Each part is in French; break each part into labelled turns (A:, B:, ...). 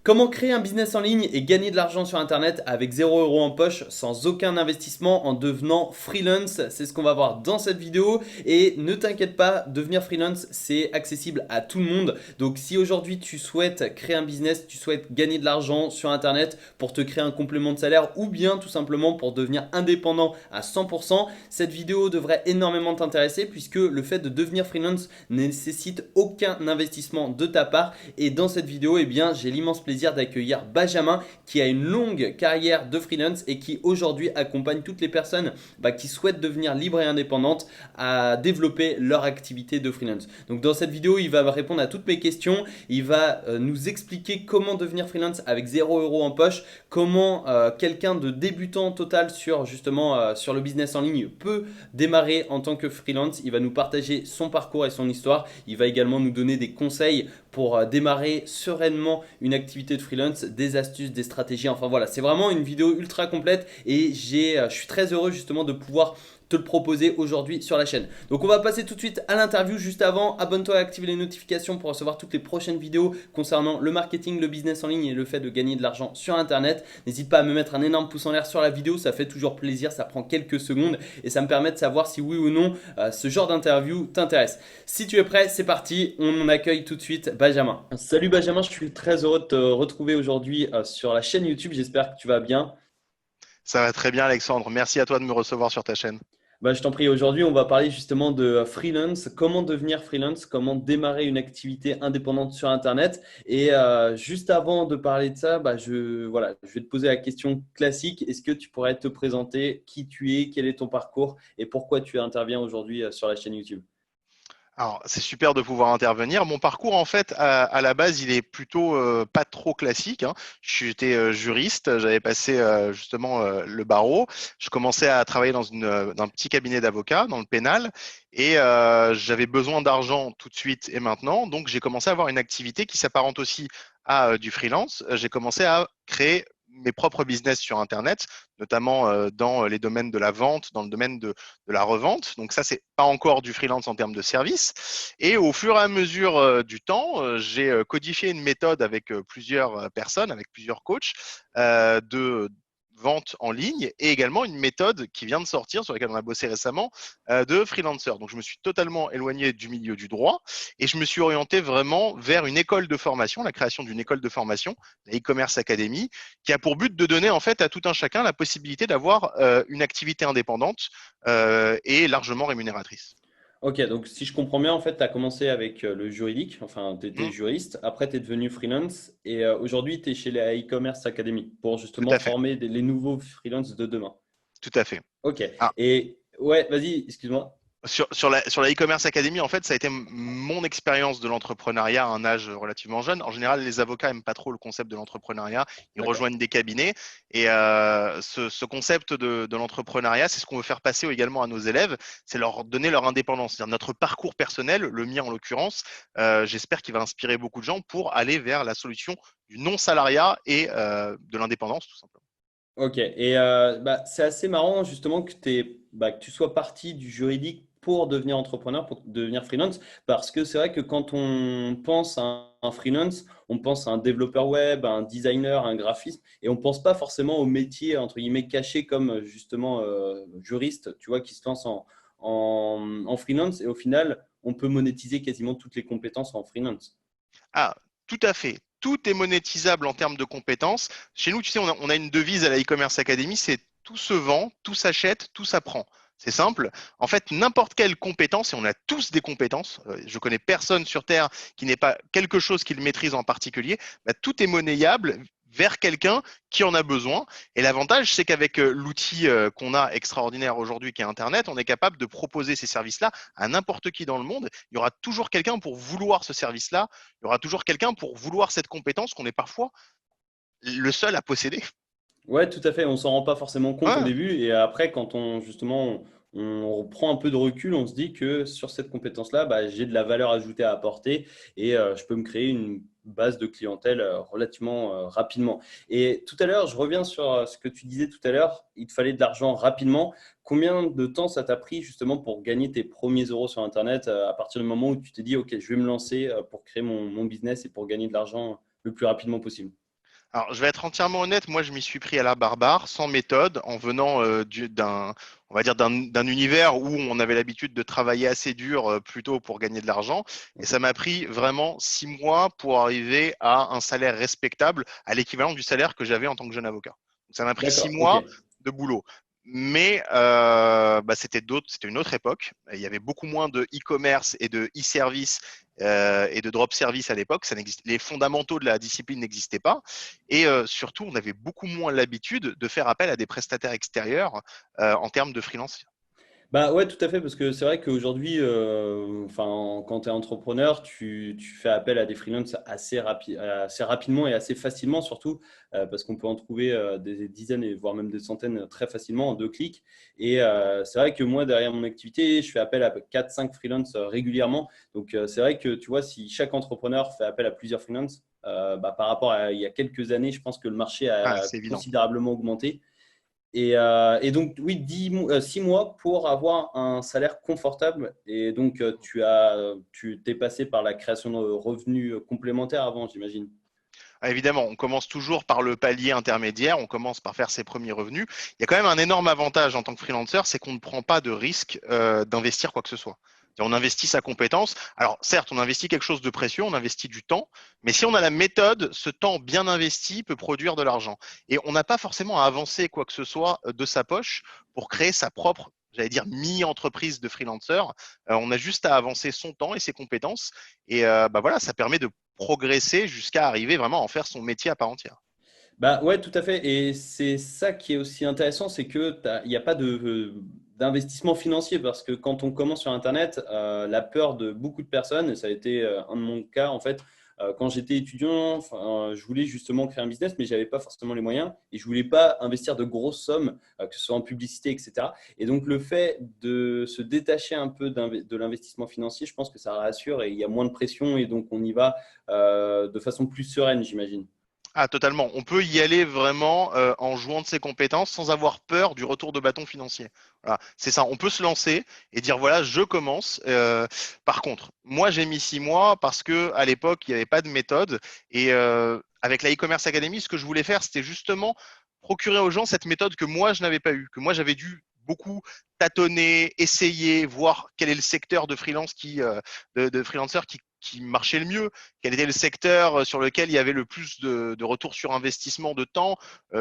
A: Comment créer un business en ligne et gagner de l'argent sur Internet avec 0 € en poche sans aucun investissement en devenant freelance? C'est ce qu'on va voir dans cette vidéo. Et ne t'inquiète pas, devenir freelance, c'est accessible à tout le monde. Donc si aujourd'hui tu souhaites créer un business, tu souhaites gagner de l'argent sur Internet pour te créer un complément de salaire ou bien tout simplement pour devenir indépendant à 100%, cette vidéo devrait énormément t'intéresser puisque le fait de devenir freelance ne nécessite aucun investissement de ta part. Et dans cette vidéo, eh bien, j'ai l'immense plaisir d'accueillir Benjamin qui a une longue carrière de freelance et qui aujourd'hui accompagne toutes les personnes qui souhaitent devenir libres et indépendantes à développer leur activité de freelance. Donc dans cette vidéo, il va répondre à toutes mes questions, il va nous expliquer comment devenir freelance avec 0 € en poche, comment quelqu'un de débutant total sur justement sur le business en ligne peut démarrer en tant que freelance. Il va nous partager son parcours et son histoire. Il va également nous donner des conseils pour démarrer sereinement une activité de freelance, des astuces, des stratégies. Enfin voilà, c'est vraiment une vidéo ultra complète et je suis très heureux justement de pouvoir te le proposer aujourd'hui sur la chaîne. Donc on va passer tout de suite à l'interview. Juste avant, abonne-toi et active les notifications pour recevoir toutes les prochaines vidéos concernant le marketing, le business en ligne et le fait de gagner de l'argent sur Internet. N'hésite pas à me mettre un énorme pouce en l'air sur la vidéo, ça fait toujours plaisir, ça prend quelques secondes et ça me permet de savoir si oui ou non ce genre d'interview t'intéresse. Si tu es prêt, c'est parti, on accueille tout de suite Benjamin. Salut Benjamin, je suis très heureux de te retrouver aujourd'hui sur la chaîne YouTube, j'espère que tu vas bien.
B: Ça va très bien, Alexandre. Merci à toi de me recevoir sur ta chaîne.
A: Je t'en prie, aujourd'hui, on va parler justement de freelance, comment devenir freelance, comment démarrer une activité indépendante sur Internet. Et juste avant de parler de ça, voilà, je vais te poser la question classique. Est-ce que tu pourrais te présenter qui tu es, quel est ton parcours et pourquoi tu interviens aujourd'hui sur la chaîne YouTube?
B: Alors, c'est super de pouvoir intervenir. Mon parcours, en fait, à la base, il est plutôt pas trop classique, hein. J'étais juriste, j'avais passé justement le barreau. Je commençais à travailler dans un petit cabinet d'avocats, dans le pénal, et j'avais besoin d'argent tout de suite et maintenant. Donc, j'ai commencé à avoir une activité qui s'apparente aussi à du freelance. J'ai commencé à créer mes propres business sur Internet, notamment dans les domaines de la vente, dans le domaine de la revente. Donc ça, c'est pas encore du freelance en termes de service. Et au fur et à mesure du temps, j'ai codifié une méthode avec plusieurs personnes, avec plusieurs coachs de vente en ligne et également une méthode qui vient de sortir, sur laquelle on a bossé récemment, de freelancer. Donc je me suis totalement éloigné du milieu du droit et je me suis orienté vraiment vers une école de formation, la création d'une école de formation, la e-commerce academy, qui a pour but de donner en fait à tout un chacun la possibilité d'avoir une activité indépendante et largement rémunératrice.
A: Ok, donc si je comprends bien, en fait, tu as commencé avec le juridique, enfin, tu étais
B: Mm,
A: juriste, après tu es devenu freelance et aujourd'hui tu es chez la e-commerce academy pour
B: tout
A: justement
B: à fait,
A: former les nouveaux freelance de demain.
B: tout à fait.
A: Ok.
B: Ah,
A: Et ouais, vas-y, excuse-moi.
B: sur la e-commerce academy, en fait, ça a été mon expérience de l'entrepreneuriat à un âge relativement jeune. En général, les avocats aiment pas trop le concept de l'entrepreneuriat. Ils
A: D'accord.
B: rejoignent des cabinets. Et ce concept de l'entrepreneuriat, c'est ce qu'on veut faire passer également à nos élèves. C'est leur donner leur indépendance. C'est-à-dire notre parcours personnel, le mien en l'occurrence, j'espère qu'il va inspirer beaucoup de gens pour aller vers la solution du non-salariat et de l'indépendance, tout simplement.
A: Ok. Et c'est assez marrant justement que tu sois parti du juridique pour devenir entrepreneur, pour devenir freelance, parce que c'est vrai que quand on pense à un freelance, on pense à un développeur web, à un designer, à un graphiste, et on pense pas forcément au métier entre guillemets caché comme justement juriste, tu vois, qui se lance en freelance, et au final, on peut monétiser quasiment toutes les compétences en freelance.
B: Ah, tout à fait. Tout est monétisable en termes de compétences. Chez nous, tu sais, on a une devise à la e-commerce academy, c'est tout se vend, tout s'achète, tout s'apprend. C'est simple. En fait, n'importe quelle compétence, et on a tous des compétences, je connais personne sur Terre qui n'ait pas quelque chose qu'il maîtrise en particulier, bah, tout est monnayable vers quelqu'un qui en a besoin. Et l'avantage, c'est qu'avec l'outil qu'on a extraordinaire aujourd'hui, qui est Internet, on est capable de proposer ces services-là à n'importe qui dans le monde. Il y aura toujours quelqu'un pour vouloir ce service-là, il y aura toujours quelqu'un pour vouloir cette compétence qu'on est parfois le seul à posséder.
A: Ouais, tout à fait. On s'en rend pas forcément compte au
B: Ouais,
A: début et après, quand on justement on prend un peu de recul, on se dit que sur cette compétence-là, j'ai de la valeur ajoutée à apporter et je peux me créer une base de clientèle relativement rapidement. Et tout à l'heure, je reviens sur ce que tu disais tout à l'heure, il te fallait de l'argent rapidement. Combien de temps ça t'a pris justement pour gagner tes premiers euros sur Internet à partir du moment où tu t'es dit, OK, je vais me lancer pour créer mon business et pour gagner de l'argent le plus rapidement possible?
B: Alors, je vais être entièrement honnête, moi je m'y suis pris à la barbare, sans méthode, en venant on va dire d'un univers où on avait l'habitude de travailler assez dur plutôt pour gagner de l'argent. Et ça m'a pris vraiment 6 mois pour arriver à un salaire respectable, à l'équivalent du salaire que j'avais en tant que jeune avocat. Donc, ça m'a pris six
A: D'accord, ok.
B: mois de boulot. Mais c'était une autre époque. Il y avait beaucoup moins de e-commerce et de e-service et de drop service à l'époque. Les fondamentaux de la discipline n'existaient pas. Et surtout, on avait beaucoup moins l'habitude de faire appel à des prestataires extérieurs en termes de freelance.
A: Bah ouais, tout à fait, parce que c'est vrai qu'aujourd'hui, enfin, quand tu es entrepreneur, tu fais appel à des freelances assez rapidement et assez facilement, surtout parce qu'on peut en trouver des dizaines et voire même des centaines très facilement en 2 clics. Et c'est vrai que moi, derrière mon activité, je fais appel à 4-5 freelances régulièrement. Donc c'est vrai que tu vois, si chaque entrepreneur fait appel à plusieurs freelances, bah, par rapport à il y a quelques années, je pense que le marché
B: Ah,
A: a
B: c'est évident.
A: considérablement augmenté. Et donc, oui, 6 mois pour avoir un salaire confortable. Et donc, tu t'es passé par la création de revenus complémentaires avant, j'imagine.
B: Ah, évidemment, on commence toujours par le palier intermédiaire, on commence par faire ses premiers revenus. Il y a quand même un énorme avantage en tant que freelancer, c'est qu'on ne prend pas de risque d'investir quoi que ce soit. On investit sa compétence. Alors certes, on investit quelque chose de précieux, on investit du temps, mais si on a la méthode, ce temps bien investi peut produire de l'argent. Et on n'a pas forcément à avancer quoi que ce soit de sa poche pour créer sa propre, j'allais dire, mini-entreprise de freelancer. On a juste à avancer son temps et ses compétences. Et voilà, ça permet de progresser jusqu'à arriver vraiment à en faire son métier à part entière.
A: Bah ouais, tout à fait. Et c'est ça qui est aussi intéressant, c'est que il n'y a pas d'investissement financier parce que quand on commence sur Internet, la peur de beaucoup de personnes, et ça a été un de mon cas en fait, quand j'étais étudiant, enfin, je voulais justement créer un business, mais j'avais pas forcément les moyens et je voulais pas investir de grosses sommes, que ce soit en publicité, etc. Et donc le fait de se détacher un peu de l'investissement financier, je pense que ça rassure et il y a moins de pression et donc on y va de façon plus sereine, j'imagine.
B: Ah, totalement. On peut y aller vraiment en jouant de ses compétences sans avoir peur du retour de bâton financier. Voilà, c'est ça. On peut se lancer et dire voilà, je commence. Par contre, moi j'ai mis 6 mois parce que à l'époque il n'y avait pas de méthode et avec la e-commerce academy, ce que je voulais faire, c'était justement procurer aux gens cette méthode que moi je n'avais pas eue, que moi j'avais dû beaucoup tâtonner, essayer, voir quel est le secteur de freelance de freelancers qui marchait le mieux, quel était le secteur sur lequel il y avait le plus de retour sur investissement de temps,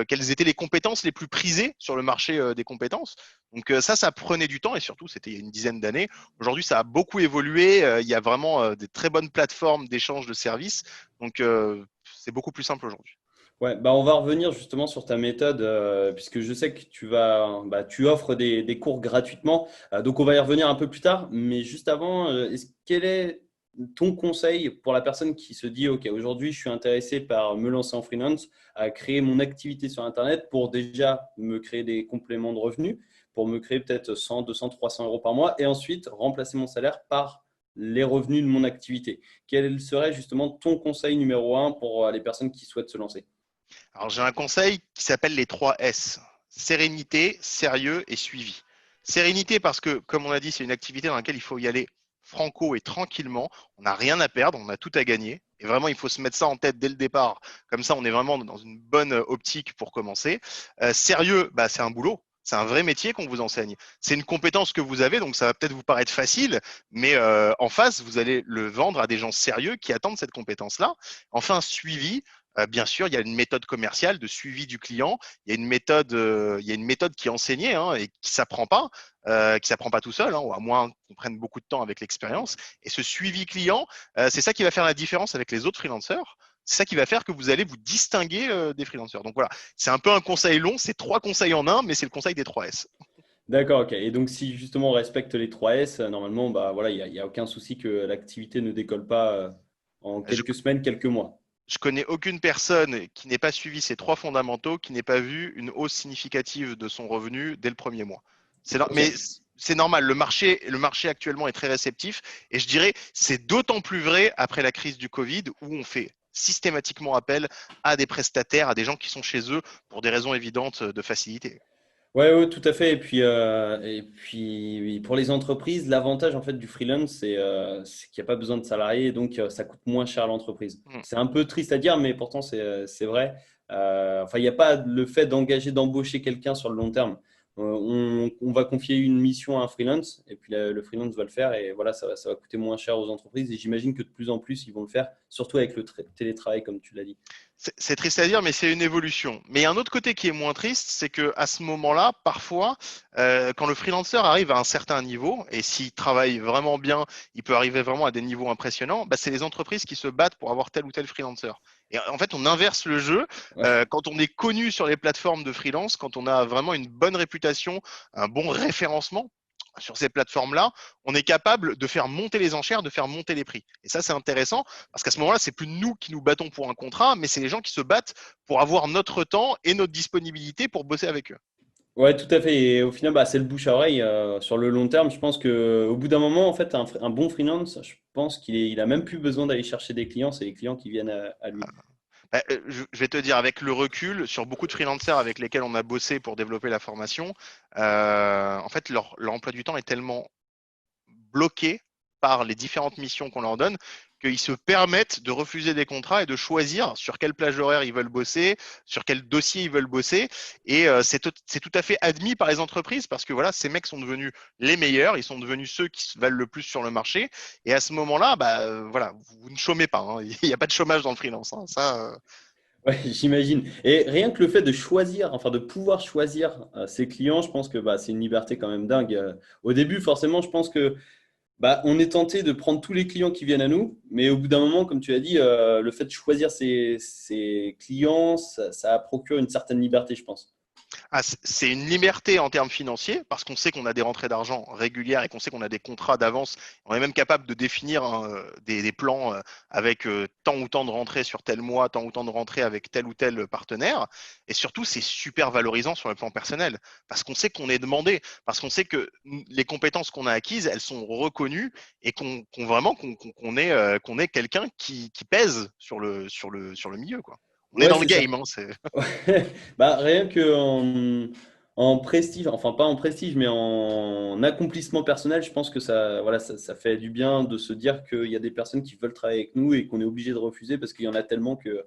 B: quelles étaient les compétences les plus prisées sur le marché des compétences. Donc ça prenait du temps et surtout, c'était il y a une dizaine d'années. Aujourd'hui, ça a beaucoup évolué. Il y a vraiment des très bonnes plateformes d'échange de services. Donc, c'est beaucoup plus simple aujourd'hui.
A: Ouais, bah on va revenir justement sur ta méthode, puisque je sais que tu offres des cours gratuitement. Donc on va y revenir un peu plus tard. Mais juste avant, quel est ton conseil pour la personne qui se dit, OK, aujourd'hui, je suis intéressé par me lancer en freelance, à créer mon activité sur Internet pour déjà me créer des compléments de revenus, pour me créer peut-être 100, 200, 300 euros par mois, et ensuite remplacer mon salaire par les revenus de mon activité. Quel serait justement ton conseil numéro un pour les personnes qui souhaitent se lancer?
B: Alors, j'ai un conseil qui s'appelle les 3 S. Sérénité, sérieux et suivi. Sérénité parce que, comme on l'a dit, c'est une activité dans laquelle il faut y aller franco et tranquillement. On n'a rien à perdre, on a tout à gagner. Et vraiment, il faut se mettre ça en tête dès le départ. Comme ça, on est vraiment dans une bonne optique pour commencer. Sérieux, bah, c'est un boulot. C'est un vrai métier qu'on vous enseigne. C'est une compétence que vous avez, donc ça va peut-être vous paraître facile, mais en face, vous allez le vendre à des gens sérieux qui attendent cette compétence-là. Enfin, suivi, bien sûr, il y a une méthode commerciale de suivi du client. Il y a une méthode qui est enseignée hein, et qui s'apprend pas tout seul, hein, ou à moins qu'on prenne beaucoup de temps avec l'expérience. Et ce suivi client, c'est ça qui va faire la différence avec les autres freelancers. C'est ça qui va faire que vous allez vous distinguer des freelancers. Donc voilà, c'est un peu un conseil long, c'est 3 conseils en un, mais c'est le conseil des 3 S.
A: D'accord, ok. Et donc, si justement on respecte les 3 S, normalement, bah, voilà, il y a aucun souci que l'activité ne décolle pas en
B: Je,
A: quelques semaines, quelques mois.
B: je connais aucune personne qui n'ait pas suivi ces 3 fondamentaux, qui n'ait pas vu une hausse significative de son revenu dès le premier mois. Mais
A: Ok.
B: c'est normal, le marché actuellement est très réceptif et je dirais c'est d'autant plus vrai après la crise du Covid où on fait systématiquement appel à des prestataires, à des gens qui sont chez eux pour des raisons évidentes de facilité.
A: Ouais, ouais, tout à fait. Et puis pour les entreprises, l'avantage en fait du freelance, c'est qu'il n'y a pas besoin de salariés, et donc ça coûte moins cher à l'entreprise.
B: Hmm.
A: C'est un peu triste à dire, mais pourtant c'est vrai. Enfin, il n'y a pas le fait d'embaucher quelqu'un sur le long terme. On va confier une mission à un freelance, et puis le freelance va le faire, et voilà, ça va coûter moins cher aux entreprises. Et j'imagine que de plus en plus, ils vont le faire, surtout avec le télétravail, comme tu l'as dit.
B: C'est triste à dire, mais c'est une évolution. Mais il y a un autre côté qui est moins triste, c'est que à ce moment-là, parfois, quand le freelancer arrive à un certain niveau, et s'il travaille vraiment bien, il peut arriver vraiment à des niveaux impressionnants, bah, c'est les entreprises qui se battent pour avoir tel ou tel freelancer. Et en fait, on inverse le jeu.
A: Ouais.
B: Quand on est connu sur les plateformes de freelance, quand on a vraiment une bonne réputation, un bon référencement sur ces plateformes-là, on est capable de faire monter les enchères, de faire monter les prix. Et ça, c'est intéressant parce qu'à ce moment-là, c'est plus nous qui nous battons pour un contrat, mais c'est les gens qui se battent pour avoir notre temps et notre disponibilité pour bosser avec eux.
A: Ouais, tout à fait. Et au final, bah, c'est le bouche à oreille. Sur le long terme, je pense que au bout d'un moment, en fait, un bon freelance, je pense il a même plus besoin d'aller chercher des clients. C'est les clients qui viennent à lui.
B: Bah, je vais te dire, avec le recul, sur beaucoup de freelancers avec lesquels on a bossé pour développer la formation, en fait, leur emploi du temps est tellement bloqués par les différentes missions qu'on leur donne, qu'ils se permettent de refuser des contrats et de choisir sur quelle plage horaire ils veulent bosser, sur quel dossier ils veulent bosser. Et c'est tout à fait admis par les entreprises parce que voilà, ces mecs sont devenus les meilleurs, ils sont devenus ceux qui se valent le plus sur le marché. Et à ce moment-là, bah, voilà, vous ne chômez pas, hein. Il n'y a pas de chômage dans le freelance, hein. Ça,
A: Ouais, j'imagine. Et rien que le fait de choisir, enfin de pouvoir choisir ses clients, je pense que bah, c'est une liberté quand même dingue. Au début, forcément, je pense que bah, on est tenté de prendre tous les clients qui viennent à nous, mais au bout d'un moment, comme tu as dit, le fait de choisir ses clients, ça procure une certaine liberté, je pense.
B: ah, c'est une liberté en termes financiers parce qu'on sait qu'on a des rentrées d'argent régulières et qu'on sait qu'on a des contrats d'avance. On est même capable de définir hein, des plans avec tant ou tant de rentrées sur tel mois, tant ou tant de rentrées avec tel ou tel partenaire. Et surtout, c'est super valorisant sur le plan personnel parce qu'on sait qu'on est demandé, parce qu'on sait que les compétences qu'on a acquises, elles sont reconnues et qu'on vraiment qu'on est quelqu'un qui pèse sur le milieu, quoi. On est
A: Ouais,
B: dans le
A: c'est ça.
B: game, hein,
A: Bah, rien que en prestige, enfin pas en prestige, mais en accomplissement personnel, je pense que ça, voilà, ça fait du bien de se dire qu'il y a des personnes qui veulent travailler avec nous et qu'on est obligé de refuser parce qu'il y en a tellement que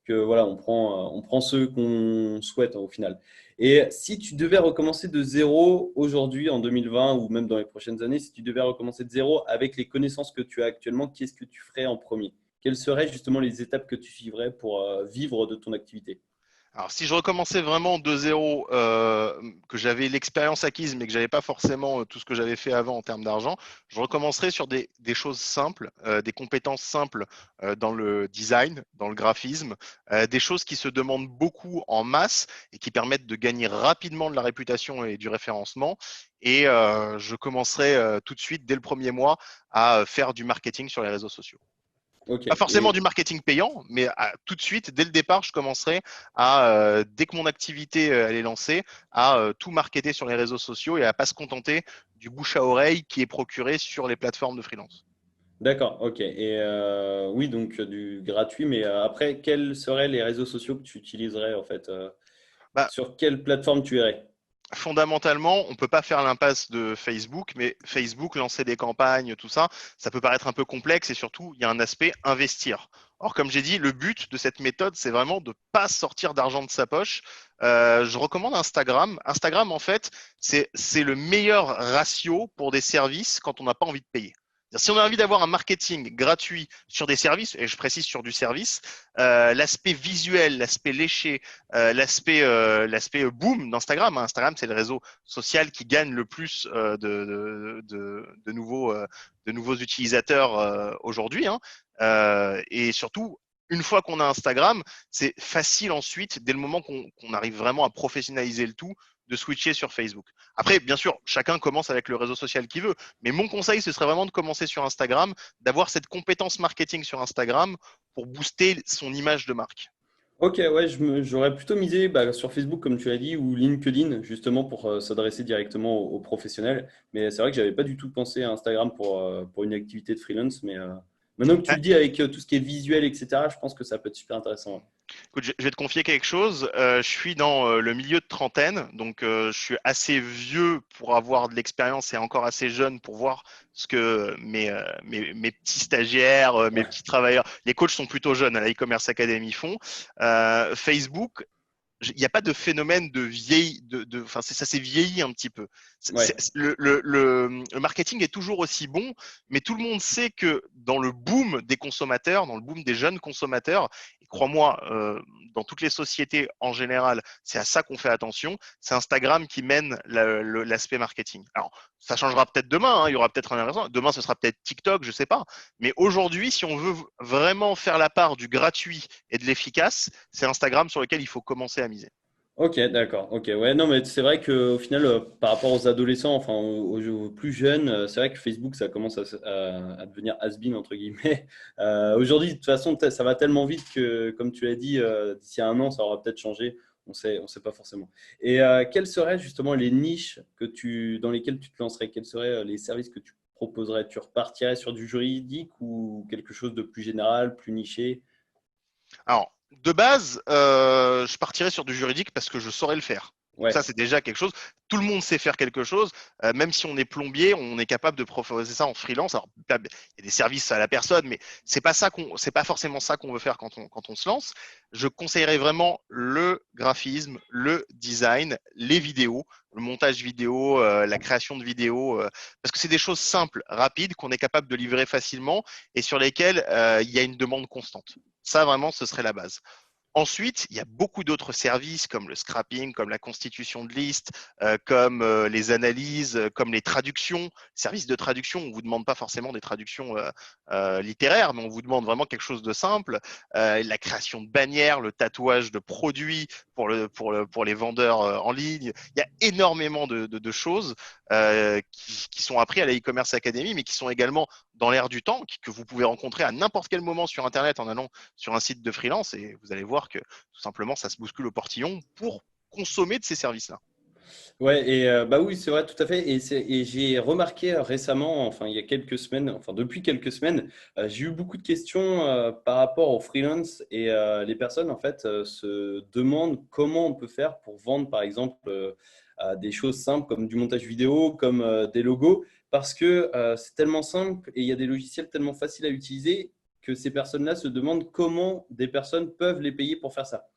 A: voilà, on prend ceux qu'on souhaite hein, au final. Et si tu devais recommencer de zéro aujourd'hui, en 2020 ou même dans les prochaines années, si tu devais recommencer de zéro avec les connaissances que tu as actuellement, qu'est-ce que tu ferais en premier? Quelles seraient justement les étapes que tu suivrais pour vivre de ton activité?
B: Alors, si je recommençais vraiment de zéro, que j'avais l'expérience acquise, mais que j'avais pas forcément tout ce que j'avais fait avant en termes d'argent, je recommencerais sur des choses simples, des compétences simples dans le design, dans le graphisme, des choses qui se demandent beaucoup en masse et qui permettent de gagner rapidement de la réputation et du référencement. Et je commencerai tout de suite, dès le premier mois, à faire du marketing sur les réseaux sociaux.
A: Ok.
B: Pas forcément du marketing payant, mais tout de suite, dès le départ, je commencerai à, dès que mon activité elle est lancée, à tout marketer sur les réseaux sociaux et à pas se contenter du bouche à oreille qui est procuré sur les plateformes de freelance.
A: D'accord, ok. Et oui, donc du gratuit, mais après, quels seraient les réseaux sociaux que tu utiliserais en fait
B: Bah,
A: sur quelle plateforme tu irais?
B: fondamentalement, on peut pas faire l'impasse de Facebook, mais Facebook, lancer des campagnes, tout ça, ça peut paraître un peu complexe et surtout, il y a un aspect investir. Or, comme j'ai dit, le but de cette méthode, c'est vraiment de pas sortir d'argent de sa poche. Je recommande Instagram. Instagram, en fait, c'est le meilleur ratio pour des services quand on n'a pas envie de payer. Si on a envie d'avoir un marketing gratuit sur des services, et je précise sur du service, l'aspect visuel, l'aspect léché, l'aspect boom d'Instagram. Instagram, c'est le réseau social qui gagne le plus de nouveaux utilisateurs aujourd'hui, hein. Et surtout, une fois qu'on a Instagram, c'est facile ensuite, dès le moment qu'on arrive vraiment à professionnaliser le tout, de switcher sur Facebook. Après, bien sûr, chacun commence avec le réseau social qu'il veut, mais mon conseil, ce serait vraiment de commencer sur Instagram, d'avoir cette compétence marketing sur Instagram pour booster son image de marque.
A: Ok, ouais, j'aurais plutôt misé bah, sur Facebook, comme tu as dit, ou LinkedIn, justement pour s'adresser directement aux professionnels. Mais c'est vrai que j'avais pas du tout pensé à Instagram pour une activité de freelance. Mais maintenant que tu
B: Bah,
A: le dis avec tout ce qui est visuel, etc., je pense que ça peut être super intéressant.
B: Écoute, je vais te confier quelque chose. Je suis dans le milieu de trentaine, donc je suis assez vieux pour avoir de l'expérience et encore assez jeune pour voir ce que mes petits stagiaires, mes
A: Ouais,
B: petits travailleurs, les coachs sont plutôt jeunes à la e-commerce academy font. Facebook, il n'y a pas de phénomène de vieille, enfin, ça s'est vieilli un petit peu.
A: ouais.
B: Le marketing est toujours aussi bon, mais tout le monde sait que dans le boom des consommateurs, dans le boom des jeunes consommateurs, et crois-moi, dans toutes les sociétés en général, c'est à ça qu'on fait attention. C'est Instagram qui mène l'aspect marketing. Alors, ça changera peut-être demain, hein, il y aura peut-être un inversant. Demain, ce sera peut-être TikTok, je sais pas. Mais aujourd'hui, si on veut vraiment faire la part du gratuit et de l'efficace, c'est Instagram sur lequel il faut commencer à miser.
A: Ok, d'accord. Ok, ouais, non, mais c'est vrai qu'au final, par rapport aux adolescents, enfin aux plus jeunes, c'est vrai que Facebook, ça commence à devenir has-been, entre guillemets. Aujourd'hui, de toute façon, ça va tellement vite que, comme tu l'as dit, d'ici un an, ça aura peut-être changé. On sait pas forcément. Et quelles seraient justement les niches dans lesquelles tu te lancerais? Quels seraient les services que tu proposerais? Tu repartirais sur du juridique ou quelque chose de plus général, plus niché?
B: Alors, de base, je partirais sur du juridique parce que je saurais le faire. Donc ça,
A: Ouais,
B: c'est déjà quelque chose. Tout le monde sait faire quelque chose. Même si on est plombier, on est capable de proposer ça en freelance. Alors, il y a des services à la personne, mais c'est pas forcément ça qu'on veut faire quand on se lance. Je conseillerais vraiment le graphisme, le design, les vidéos, le montage vidéo, la création de vidéos, parce que c'est des choses simples, rapides, qu'on est capable de livrer facilement et sur lesquelles il y a une demande constante. Ça, vraiment, ce serait la base. Ensuite, il y a beaucoup d'autres services comme le scrapping, comme la constitution de listes, comme les analyses, comme les traductions. Services de traduction, on ne vous demande pas forcément des traductions littéraires, mais on vous demande vraiment quelque chose de simple. La création de bannières, le tatouage de produits pour les vendeurs en ligne. Il y a énormément de choses qui sont apprises à la e-commerce academy, mais qui sont également dans l'air du temps, que vous pouvez rencontrer à n'importe quel moment sur Internet en allant sur un site de freelance et vous allez voir que tout simplement ça se bouscule au portillon pour consommer de ces services-là.
A: ouais, et bah oui, c'est vrai, tout à fait. Et j'ai remarqué récemment, enfin il y a quelques semaines, enfin depuis quelques semaines, j'ai eu beaucoup de questions par rapport au freelance et les personnes en fait se demandent comment on peut faire pour vendre par exemple des choses simples comme du montage vidéo, comme des logos, parce que c'est tellement simple et il y a des logiciels tellement faciles à utiliser que ces personnes-là se demandent comment des personnes peuvent les payer pour faire ça.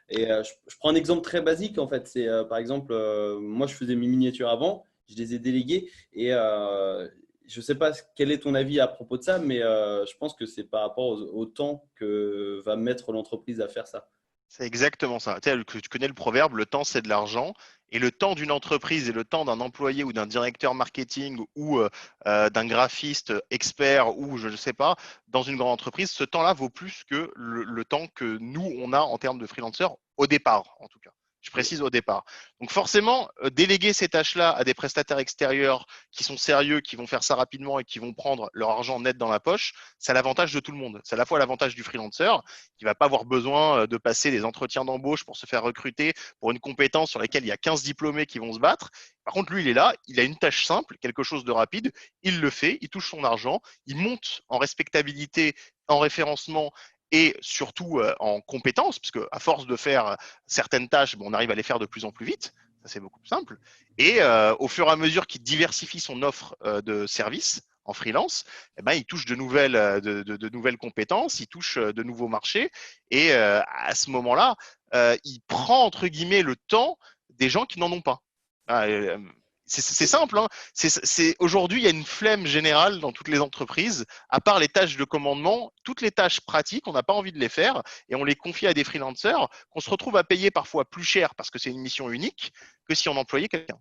A: Et je prends un exemple très basique en fait. C'est par exemple, moi je faisais mes miniatures avant, je les ai déléguées et je ne sais pas quel est ton avis à propos de ça, mais je pense que c'est par rapport au temps que va mettre l'entreprise à faire ça.
B: C'est exactement ça. Tu connais le proverbe, le temps c'est de l'argent. Et le temps d'une entreprise et le temps d'un employé ou d'un directeur marketing ou d'un graphiste expert ou je ne sais pas, dans une grande entreprise, ce temps-là vaut plus que le temps que nous, on a en termes de freelanceurs au départ, en tout cas. Je précise au départ. Donc forcément, déléguer ces tâches-là à des prestataires extérieurs qui sont sérieux, qui vont faire ça rapidement et qui vont prendre leur argent net dans la poche, c'est l'avantage de tout le monde. C'est à la fois l'avantage du freelancer qui va pas avoir besoin de passer des entretiens d'embauche pour se faire recruter pour une compétence sur laquelle il y a 15 diplômés qui vont se battre. Par contre, lui, il est là, il a une tâche simple, quelque chose de rapide, il le fait, il touche son argent, il monte en respectabilité, en référencement et surtout en compétences, parce qu'à force de faire certaines tâches, on arrive à les faire de plus en plus vite. Ça, c'est beaucoup plus simple. Et au fur et à mesure qu'il diversifie son offre de services en freelance, eh ben, il touche de nouvelles compétences, il touche de nouveaux marchés. Et à ce moment-là, il prend, entre guillemets, le temps des gens qui n'en ont pas. Ah, c'est simple, hein. Aujourd'hui, il y a une flemme générale dans toutes les entreprises. À part les tâches de commandement, toutes les tâches pratiques, on n'a pas envie de les faire et on les confie à des freelancers qu'on se retrouve à payer parfois plus cher parce que c'est une mission unique que si on employait quelqu'un.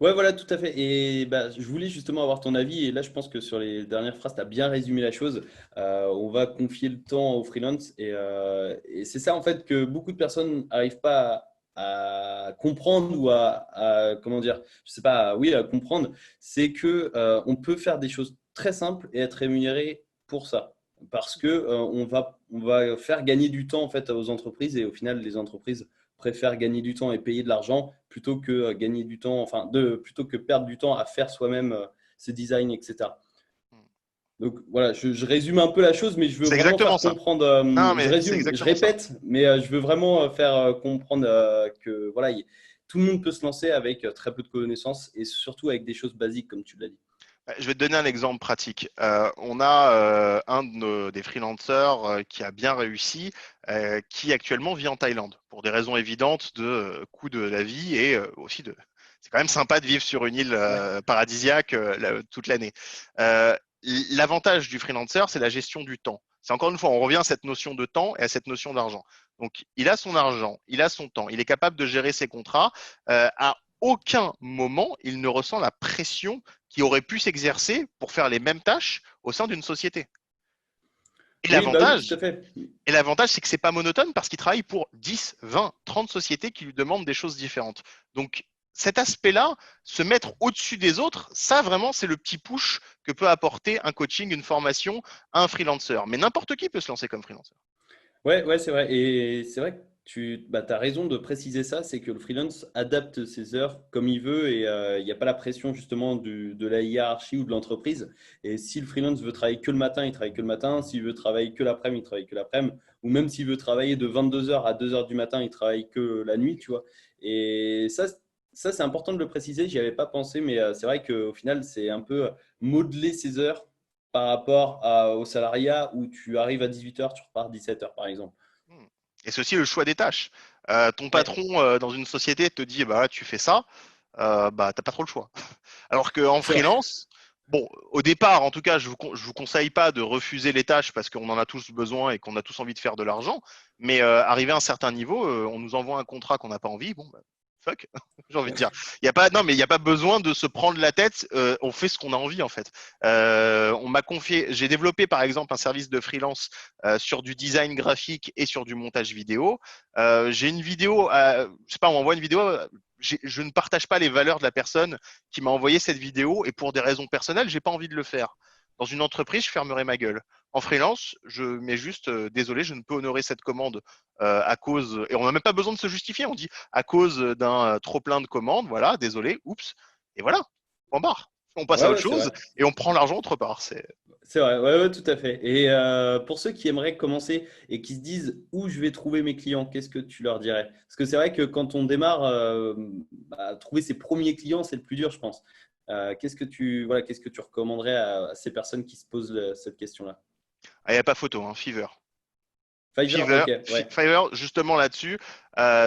A: Ouais, voilà, tout à fait. Et bah, je voulais justement avoir ton avis. Et là, je pense que sur les dernières phrases, tu as bien résumé la chose. On va confier le temps au freelance. Et c'est ça, en fait, que beaucoup de personnes n'arrivent pas à comprendre ou comment dire, je sais pas, oui, à comprendre. C'est que on peut faire des choses très simples et être rémunéré pour ça. Parce que on va faire gagner du temps en fait aux entreprises et au final, les entreprises préfère gagner du temps et payer de l'argent plutôt que gagner du temps, enfin, plutôt que perdre du temps à faire soi-même ses designs, etc. Donc voilà, je résume un peu la chose, mais je veux
B: C'est
A: vraiment
B: exactement
A: faire
B: ça.
A: comprendre.
B: Non,
A: Je
B: mais c'est
A: résume, je
B: exactement ça.
A: répète, mais je veux vraiment faire comprendre que voilà, tout le monde peut se lancer avec très peu de connaissances et surtout avec des choses basiques, comme tu l'as dit.
B: Je vais te donner un exemple pratique. On a un des freelancers qui a bien réussi, qui actuellement vit en Thaïlande, pour des raisons évidentes de coût de la vie et aussi de. C'est quand même sympa de vivre sur une île
A: Ouais.
B: paradisiaque toute l'année. Euh, L'avantage du freelancer, c'est la gestion du temps. C'est encore une fois, on revient à cette notion de temps et à cette notion d'argent. Donc, il a son argent, il a son temps, il est capable de gérer ses contrats. À aucun moment, il ne ressent la pression qui aurait pu s'exercer pour faire les mêmes tâches au sein d'une société. Et
A: Oui, bah oui, tout à
B: l'avantage,
A: fait.
B: et l'avantage, c'est que c'est pas monotone parce qu'il travaille pour 10, 20, 30 sociétés qui lui demandent des choses différentes. Donc, cet aspect-là, se mettre au-dessus des autres, ça vraiment, c'est le petit push que peut apporter un coaching, une formation à un freelancer. Mais n'importe qui peut se lancer comme freelancer.
A: Ouais, ouais, c'est vrai. Et c'est vrai que tu as raison de préciser ça, c'est que le freelance adapte ses heures comme il veut et il n'y a pas la pression justement de la hiérarchie ou de l'entreprise. Et si le freelance veut travailler que le matin, il travaille que le matin. S'il veut travailler que l'après-midi, il travaille que l'après-midi. Ou même s'il veut travailler de 22 heures à 2 heures du matin, il travaille que la nuit, tu vois. Et ça c'est important de le préciser. J'y avais pas pensé, mais c'est vrai qu'au final, c'est un peu modeler ses heures par rapport au salariat où tu arrives à 18 heures, tu repars 17 heures, par exemple.
B: Et c'est aussi le choix des tâches. Ton
A: Ouais,
B: patron dans une société te dit bah tu fais ça, bah t'as pas trop le choix. Alors qu'en
A: c'est vrai.
B: freelance, bon, au départ, en tout cas, je vous conseille pas de refuser les tâches parce qu'on en a tous besoin et qu'on a tous envie de faire de l'argent. Mais arrivé à un certain niveau, on nous envoie un contrat qu'on n'a pas envie. Bon, bah, fuck, j'ai envie de dire. Il y a pas, non, mais il n'y a pas besoin de se prendre la tête. On fait ce qu'on a envie en fait. On m'a confié, j'ai développé par exemple un service de freelance sur du design graphique et sur du montage vidéo. J'ai une vidéo, je sais pas, on m'envoie une vidéo. Je ne partage pas les valeurs de la personne qui m'a envoyé cette vidéo et pour des raisons personnelles, j'ai pas envie de le faire. Dans une entreprise, je fermerai ma gueule. En freelance, je mets juste désolé, je ne peux honorer cette commande à cause et on n'a même pas besoin de se justifier. On dit à cause d'un trop plein de commandes, voilà, désolé, oups, et voilà, point barre. On passe à
A: Ouais,
B: autre
A: ouais, c'est
B: chose
A: vrai.
B: et on prend l'argent autre part. C'est
A: C'est vrai, ouais, ouais, tout à fait. Et pour ceux qui aimeraient commencer et qui se disent où je vais trouver mes clients, qu'est-ce que tu leur dirais? Parce que c'est vrai que quand on démarre, trouver ses premiers clients, c'est le plus dur, je pense. Qu'est-ce que tu recommanderais à ces personnes qui se posent cette question-là?
B: il n'y a pas photo, hein, Fiverr.
A: Fiverr, ok, ouais.
B: Fiverr, justement là-dessus,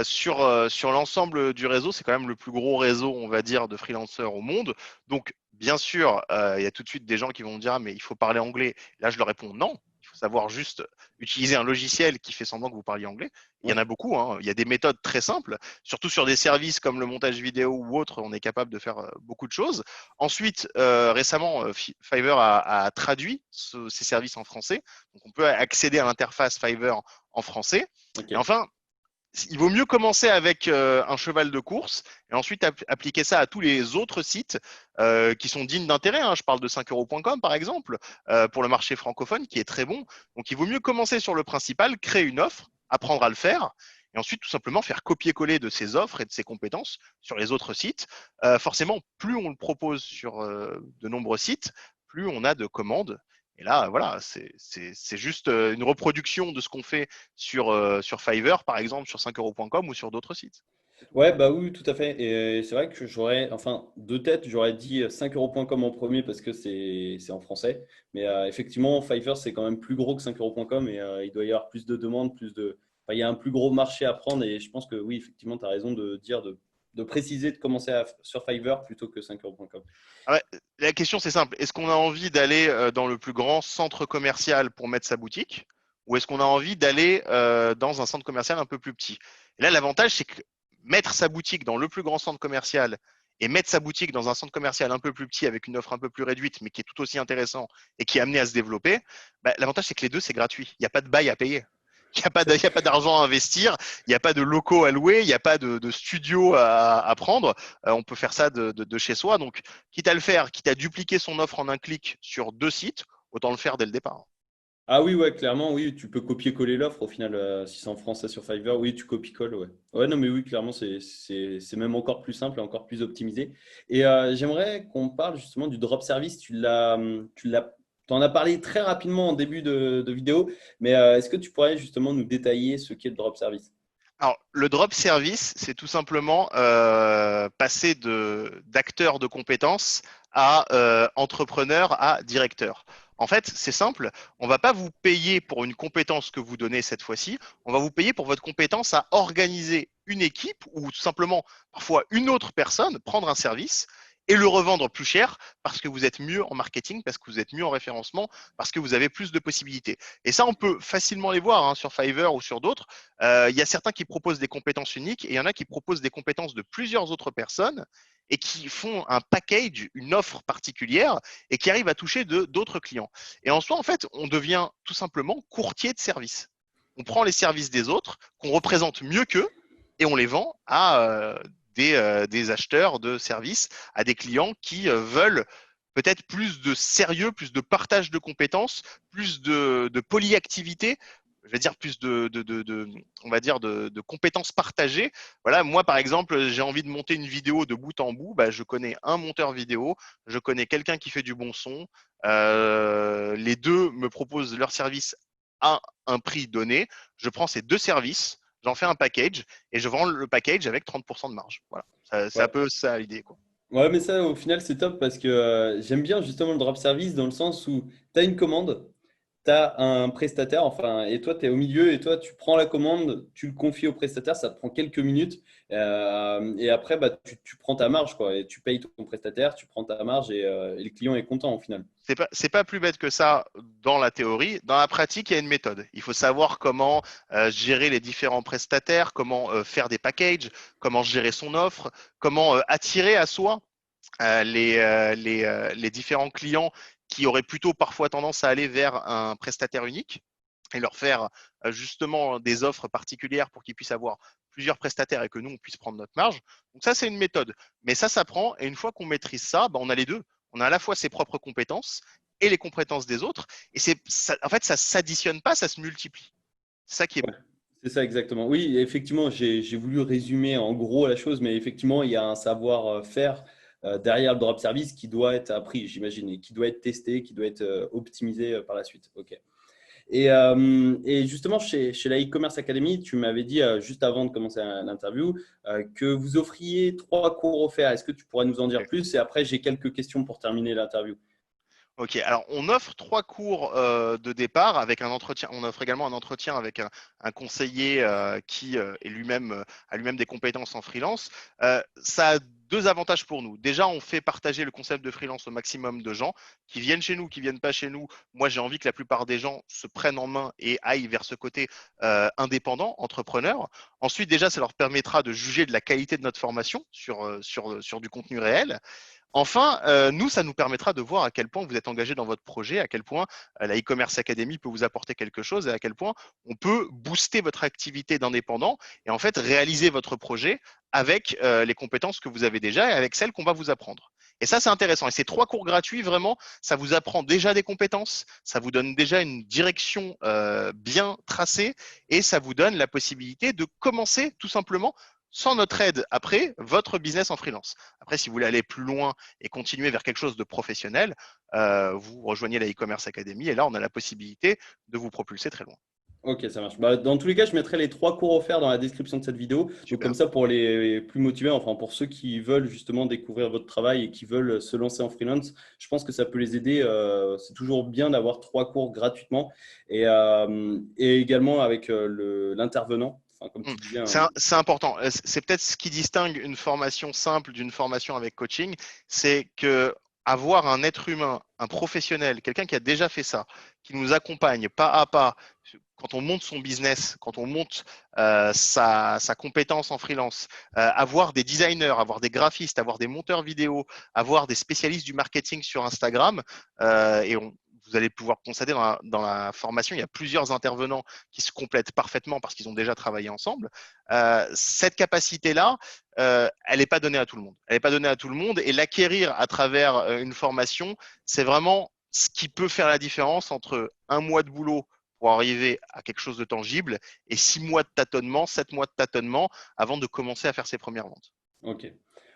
B: sur l'ensemble du réseau, c'est quand même le plus gros réseau, on va dire, de freelancers au monde. Donc, bien sûr, il y a tout de suite des gens qui vont me dire, ah, mais il faut parler anglais. Là, je leur réponds non. Il faut savoir juste utiliser un logiciel qui fait semblant que vous parliez anglais. Il y en a
A: Ouais.
B: beaucoup, hein. Il y a des méthodes très simples, surtout sur des services comme le montage vidéo ou autre, on est capable de faire beaucoup de choses. Ensuite, récemment, Fiverr a traduit ces services en français. Donc, on peut accéder à l'interface Fiverr en français.
A: Ok.
B: Et enfin, il vaut mieux commencer avec un cheval de course et ensuite appliquer ça à tous les autres sites qui sont dignes d'intérêt, hein. Je parle de 5euros.com par exemple, pour le marché francophone qui est très bon. Donc il vaut mieux commencer sur le principal, créer une offre, apprendre à le faire et ensuite tout simplement faire copier-coller de ses offres et de ses compétences sur les autres sites. Forcément, plus on le propose sur de nombreux sites, plus on a de commandes. Et là, voilà, c'est juste une reproduction de ce qu'on fait sur Fiverr, par exemple, sur 5euros.com ou sur d'autres sites. C'est tout.
A: Ouais, bah oui, tout à fait. Et c'est vrai que enfin, de tête, j'aurais dit 5euros.com en premier parce que c'est en français. Mais effectivement, Fiverr, c'est quand même plus gros que 5euros.com et il doit y avoir plus de demandes, enfin, il y a un plus gros marché à prendre. Et je pense que oui, effectivement, tu as raison de dire, de préciser de commencer sur Fiverr plutôt que 5euros.com.
B: Ah ouais, la question, c'est simple. Est-ce qu'on a envie d'aller dans le plus grand centre commercial pour mettre sa boutique ou est-ce qu'on a envie d'aller dans un centre commercial un peu plus petit? Et là, l'avantage, c'est que mettre sa boutique dans le plus grand centre commercial et mettre sa boutique dans un centre commercial un peu plus petit avec une offre un peu plus réduite, mais qui est tout aussi intéressant et qui est amené à se développer, bah, l'avantage, c'est que les deux, c'est gratuit. Il n'y a pas de bail à payer. Il y a pas d'argent à investir, il n'y a pas de locaux à louer, il n'y a pas de studio à prendre. On peut faire ça de chez soi. Donc, quitte à le faire, quitte à dupliquer son offre en un clic sur deux sites, autant le faire dès le départ.
A: Ah oui, ouais, clairement, oui, tu peux copier-coller l'offre au final, si c'est en français sur Fiverr, oui, tu copies-colles, ouais. Ouais, non, mais oui, clairement, c'est même encore plus simple et encore plus optimisé. Et j'aimerais qu'on parle justement du drop service. Tu en as parlé très rapidement en début de vidéo, mais est-ce que tu pourrais justement nous détailler ce qu'est le drop service?
B: Alors, le drop service, c'est tout simplement passer d'acteur de compétences à entrepreneur à directeur. En fait, c'est simple, on ne va pas vous payer pour une compétence que vous donnez cette fois-ci, on va vous payer pour votre compétence à organiser une équipe ou tout simplement parfois une autre personne, prendre un service et le revendre plus cher parce que vous êtes mieux en marketing, parce que vous êtes mieux en référencement, parce que vous avez plus de possibilités. Et ça, on peut facilement les voir sur Fiverr ou sur d'autres. Il y a certains qui proposent des compétences uniques et il y en a qui proposent des compétences de plusieurs autres personnes et qui font un package, une offre particulière et qui arrivent à toucher d'autres clients. Et en soi, en fait, on devient tout simplement courtier de services. On prend les services des autres, qu'on représente mieux qu'eux, et on les vend à des acheteurs de services, à des clients qui veulent peut-être plus de sérieux, plus de partage de compétences, plus de polyactivité, je vais dire plus on va dire de compétences partagées. Voilà, moi par exemple, j'ai envie de monter une vidéo de bout en bout, bah, je connais un monteur vidéo, je connais quelqu'un qui fait du bon son. Les deux me proposent leur service à un prix donné. Je prends ces deux services, j'en fais un package et je vends le package avec 30% de marge. Voilà, c'est un
A: Ouais.
B: peu ça l'idée, quoi.
A: Ouais, mais ça, au final, c'est top parce que j'aime bien justement le drop service dans le sens où tu as une commande, tu as un prestataire, enfin, et toi, tu es au milieu et toi, tu prends la commande, tu le confies au prestataire, ça te prend quelques minutes et après, bah, tu prends ta marge, quoi, et tu payes ton prestataire, tu prends ta marge et le client est content au final.
B: C'est pas plus bête que ça dans la théorie. Dans la pratique, il y a une méthode. Il faut savoir comment gérer les différents prestataires, comment faire des packages, comment gérer son offre, comment attirer à soi les différents clients qui auraient plutôt parfois tendance à aller vers un prestataire unique et leur faire justement des offres particulières pour qu'ils puissent avoir plusieurs prestataires et que nous, on puisse prendre notre marge. Donc ça, c'est une méthode. Mais ça s'apprend et une fois qu'on maîtrise ça, bah, on a les deux. On a à la fois ses propres compétences et les compétences des autres. Et en fait, ça ne s'additionne pas, ça se multiplie. C'est ça qui est
A: Ouais,
B: beau.
A: c'est ça exactement. Oui, effectivement, j'ai voulu résumer en gros la chose, mais effectivement, il y a un savoir-faire derrière le drop service qui doit être appris, j'imagine, et qui doit être testé, qui doit être optimisé par la suite. Ok. Et justement, chez la e-commerce Academy, tu m'avais dit juste avant de commencer l'interview que vous offriez 3 cours offerts. Est-ce que tu pourrais nous en dire
B: Ok.
A: plus? Et après, j'ai quelques questions pour terminer l'interview.
B: Ok, alors on offre 3 cours de départ avec un entretien. On offre également un entretien avec un conseiller qui a lui-même des compétences en freelance. Ça a deux avantages pour nous. Déjà, on fait partager le concept de freelance au maximum de gens qui viennent chez nous, qui viennent pas chez nous. Moi, j'ai envie que la plupart des gens se prennent en main et aillent vers ce côté indépendant, entrepreneur. Ensuite, déjà, ça leur permettra de juger de la qualité de notre formation sur du contenu réel. Enfin, nous, ça nous permettra de voir à quel point vous êtes engagé dans votre projet, à quel point la e-commerce academy peut vous apporter quelque chose et à quel point on peut booster votre activité d'indépendant et en fait réaliser votre projet avec les compétences que vous avez déjà et avec celles qu'on va vous apprendre. Et ça, c'est intéressant. Et ces 3 cours gratuits, vraiment, ça vous apprend déjà des compétences, ça vous donne déjà une direction bien tracée et ça vous donne la possibilité de commencer tout simplement sans notre aide après votre business en freelance. Après, si vous voulez aller plus loin et continuer vers quelque chose de professionnel, vous rejoignez la e-commerce academy et là, on a la possibilité de vous propulser très loin.
A: Ok, ça marche. Bah, dans tous les cas, je mettrai les 3 cours offerts dans la description de cette vidéo. Donc
B: Super.
A: comme ça, pour les plus motivés, enfin pour ceux qui veulent justement découvrir votre travail et qui veulent se lancer en freelance, je pense que ça peut les aider. C'est toujours bien d'avoir 3 cours gratuitement et également avec l'intervenant. Enfin, comme
B: Mm.
A: tu disais,
B: C'est important. C'est peut-être ce qui distingue une formation simple d'une formation avec coaching, c'est que avoir un être humain, un professionnel, quelqu'un qui a déjà fait ça, qui nous accompagne pas à pas quand on monte son business, quand on monte sa compétence en freelance, avoir des designers, avoir des graphistes, avoir des monteurs vidéo, avoir des spécialistes du marketing sur Instagram, et vous allez pouvoir constater dans la formation, il y a plusieurs intervenants qui se complètent parfaitement parce qu'ils ont déjà travaillé ensemble. Cette capacité-là, elle n'est pas donnée à tout le monde. Elle n'est pas donnée à tout le monde et l'acquérir à travers une formation, c'est vraiment ce qui peut faire la différence entre un mois de boulot pour arriver à quelque chose de tangible et 6 mois de tâtonnement, 7 mois de tâtonnement avant de commencer à faire ses premières ventes.
A: ok.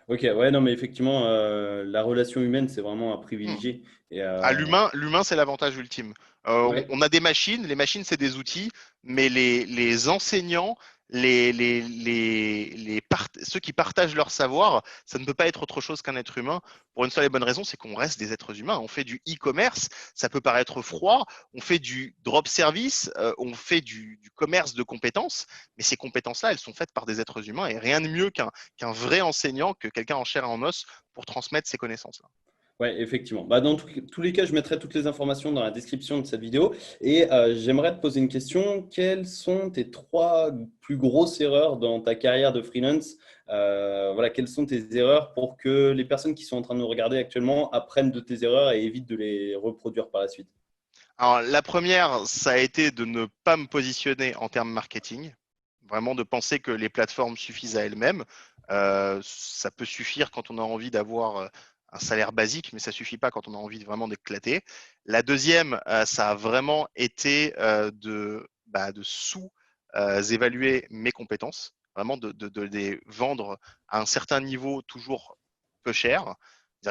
A: Ok, ouais, non, mais effectivement, la relation humaine, c'est vraiment à
B: Hmm.
A: privilégier. Et
B: Ah, l'humain, c'est l'avantage ultime.
A: ouais,
B: On a des machines, les machines, c'est des outils, mais les enseignants, ceux qui partagent leur savoir, ça ne peut pas être autre chose qu'un être humain, pour une seule et bonne raison, c'est qu'on reste des êtres humains. On fait du e-commerce, ça peut paraître froid, on fait du drop service, on fait du commerce de compétences, mais ces compétences-là, elles sont faites par des êtres humains, et rien de mieux qu'un vrai enseignant, que quelqu'un en chair et en os, pour transmettre ces connaissances-là.
A: ouais, effectivement. Bah, dans tous les cas, je mettrai toutes les informations dans la description de cette vidéo. Et j'aimerais te poser une question. Quelles sont tes trois plus grosses erreurs dans ta carrière de freelance? Voilà, quelles sont tes erreurs pour que les personnes qui sont en train de nous regarder actuellement apprennent de tes erreurs et évitent de les reproduire par la suite?
B: Alors, la première, ça a été de ne pas me positionner en termes marketing, vraiment de penser que les plateformes suffisent à elles-mêmes. Ça peut suffire quand on a envie d'avoir un salaire basique, mais ça suffit pas quand on a envie vraiment d'éclater. La deuxième, ça a vraiment été de sous-évaluer mes compétences, vraiment de les vendre à un certain niveau toujours peu cher.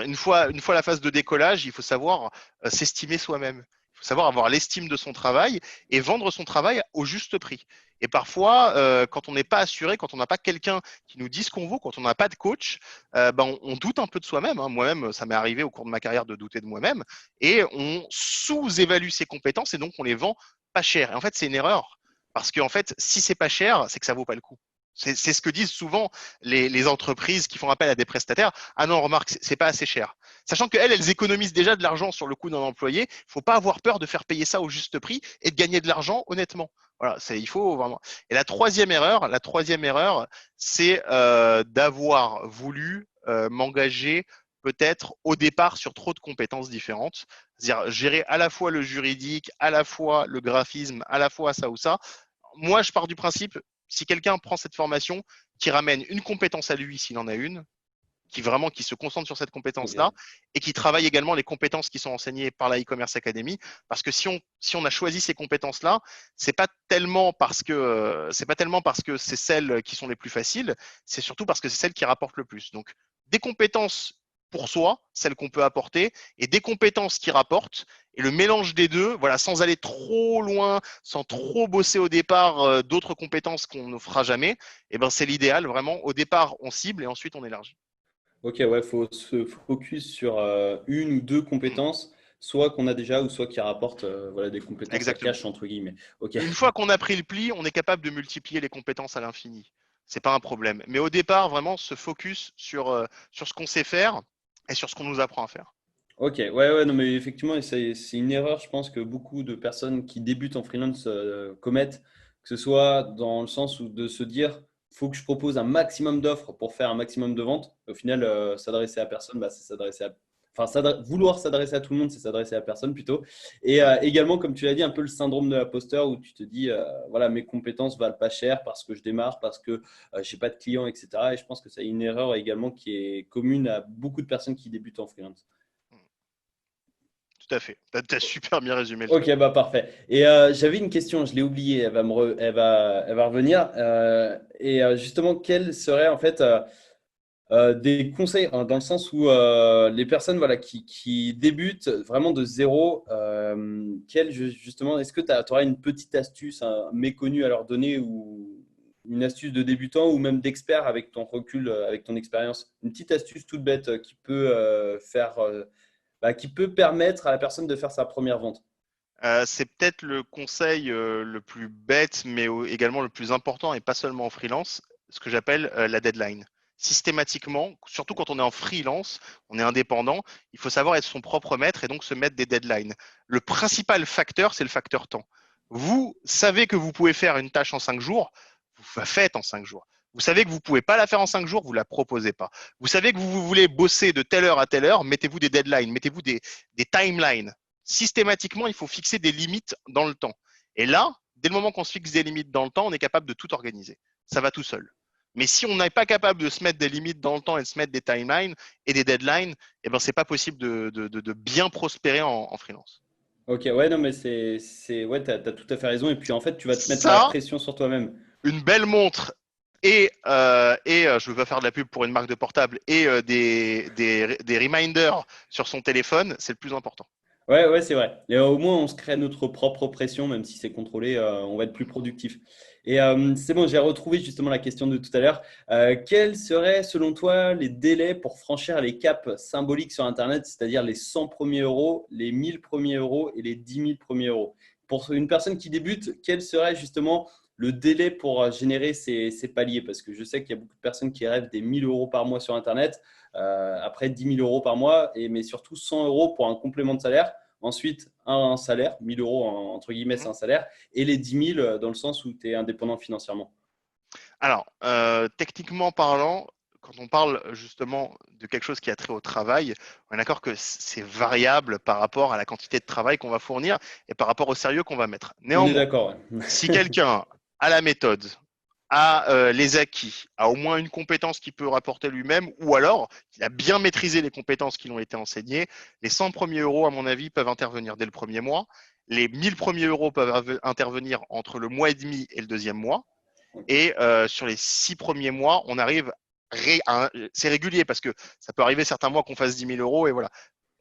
B: Une fois la phase de décollage, il faut savoir s'estimer soi-même. Il faut savoir avoir l'estime de son travail et vendre son travail au juste prix. Et parfois, quand on n'est pas assuré, quand on n'a pas quelqu'un qui nous dit ce qu'on vaut, quand on n'a pas de coach, on doute un peu de soi-même, hein. Moi-même, ça m'est arrivé au cours de ma carrière de douter de moi-même. Et on sous-évalue ses compétences et donc on les vend pas cher. Et en fait, c'est une erreur. Parce qu'en fait, si c'est pas cher, c'est que ça vaut pas le coup. C'est ce que disent souvent les entreprises qui font appel à des prestataires. Ah non, remarque, c'est pas assez cher. Sachant qu'elles économisent déjà de l'argent sur le coût d'un employé. Il ne faut pas avoir peur de faire payer ça au juste prix et de gagner de l'argent honnêtement. Voilà, il faut vraiment. Et la troisième erreur, c'est d'avoir voulu m'engager peut-être au départ sur trop de compétences différentes. C'est-à-dire gérer à la fois le juridique, à la fois le graphisme, à la fois ça ou ça. Moi, je pars du principe, si quelqu'un prend cette formation, qui ramène une compétence à lui s'il en a une, qui se concentre sur cette compétence-là
A: Ok.
B: et qui travaille également les compétences qui sont enseignées par la e-commerce academy. Parce que si on a choisi ces compétences-là, c'est pas tellement parce que c'est celles qui sont les plus faciles, c'est surtout parce que c'est celles qui rapportent le plus. Donc, des compétences pour soi, celles qu'on peut apporter, et des compétences qui rapportent, et le mélange des deux, voilà, sans aller trop loin, sans trop bosser au départ d'autres compétences qu'on ne fera jamais, et ben c'est l'idéal. Vraiment, au départ, on cible et ensuite on élargit.
A: Ok, ouais, faut se focus sur une ou deux compétences, soit qu'on a déjà ou soit qui rapportent voilà, des compétences à
B: Exactement.
A: cash, entre guillemets. Ok.
B: Une fois qu'on a pris le pli, on est capable de multiplier les compétences à l'infini. C'est pas un problème. Mais au départ, vraiment, se focus sur ce qu'on sait faire et sur ce qu'on nous apprend à faire.
A: Ok, ouais, ouais, non, mais effectivement, et c'est une erreur, je pense, que beaucoup de personnes qui débutent en freelance commettent, que ce soit dans le sens où de se dire, faut que je propose un maximum d'offres pour faire un maximum de ventes. Au final, s'adresser à personne, bah, c'est s'adresser à, enfin, vouloir s'adresser à tout le monde, c'est s'adresser à personne plutôt. Et
B: Ouais.
A: également, comme tu l'as dit, un peu le syndrome de l'imposteur où tu te dis, voilà, mes compétences valent pas cher parce que je démarre, parce que j'ai pas de clients, etc. Et je pense que c'est une erreur également qui est commune à beaucoup de personnes qui débutent en freelance.
B: Tout à fait. T'as super bien résumé le
A: Ok,
B: truc.
A: bah parfait. Et j'avais une question, je l'ai oubliée, elle va revenir. Justement, quels seraient en fait des conseils hein, dans le sens où les personnes voilà, qui débutent vraiment de zéro, justement, est-ce que tu auras une petite astuce hein, méconnue à leur donner ou une astuce de débutant ou même d'expert avec ton recul, avec ton expérience? Une petite astuce toute bête qui peut qui peut permettre à la personne de faire sa première vente.
B: C'est peut-être le conseil le plus bête, mais également le plus important, et pas seulement en freelance, ce que j'appelle la deadline. Systématiquement, surtout quand on est en freelance, on est indépendant, il faut savoir être son propre maître et donc se mettre des deadlines. Le principal facteur, c'est le facteur temps. Vous savez que vous pouvez faire une tâche en 5 jours, vous la faites en 5 jours. Vous savez que vous ne pouvez pas la faire en 5 jours, vous ne la proposez pas. Vous savez que vous voulez bosser de telle heure à telle heure, mettez-vous des deadlines, mettez-vous des timelines. Systématiquement, il faut fixer des limites dans le temps. Et là, dès le moment qu'on se fixe des limites dans le temps, on est capable de tout organiser. Ça va tout seul. Mais si on n'est pas capable de se mettre des limites dans le temps et de se mettre des timelines et des deadlines, eh ben, c'est pas possible de bien prospérer en freelance.
A: Ok, ouais, non, mais ouais, t'as tout à fait raison. Et puis en fait, tu vas te mettre la
B: Ça,
A: pression sur toi-même.
B: une belle montre je ne veux pas faire de la pub pour une marque de portable, et des reminders sur son téléphone, c'est le plus important.
A: Ouais, ouais, c'est vrai. Et au moins, on se crée notre propre pression, même si c'est contrôlé, on va être plus productif. Et c'est bon, j'ai retrouvé justement la question de tout à l'heure. Quels seraient, selon toi, les délais pour franchir les caps symboliques sur Internet, c'est-à-dire les 100 premiers euros, les 1000 premiers euros et les 10 000 premiers euros? Pour une personne qui débute, quel serait justement le délai pour générer ces paliers? Parce que je sais qu'il y a beaucoup de personnes qui rêvent des 1000 euros par mois sur Internet. Après 10 000 euros par mois, mais surtout 100 euros pour un complément de salaire. Ensuite, un salaire, 1000 euros entre guillemets, c'est
B: Mhm.
A: un salaire. Et les 10 000 dans le sens où tu es indépendant financièrement.
B: Alors, techniquement parlant, quand on parle justement de quelque chose qui a trait au travail, on est d'accord que c'est variable par rapport à la quantité de travail qu'on va fournir et par rapport au sérieux qu'on va mettre.
A: On est
B: Néanmoins,
A: d'accord.
B: si
A: Ouais.
B: quelqu'un a la méthode, a les acquis, a au moins une compétence qu'il peut rapporter lui-même, ou alors il a bien maîtrisé les compétences qui lui ont été enseignées, les 100 premiers euros, à mon avis, peuvent intervenir dès le premier mois. Les 1000 premiers euros peuvent intervenir entre le mois et demi et le deuxième mois. Et sur les 6 premiers mois, on arrive, c'est régulier parce que ça peut arriver certains mois qu'on fasse 10 000 euros et voilà.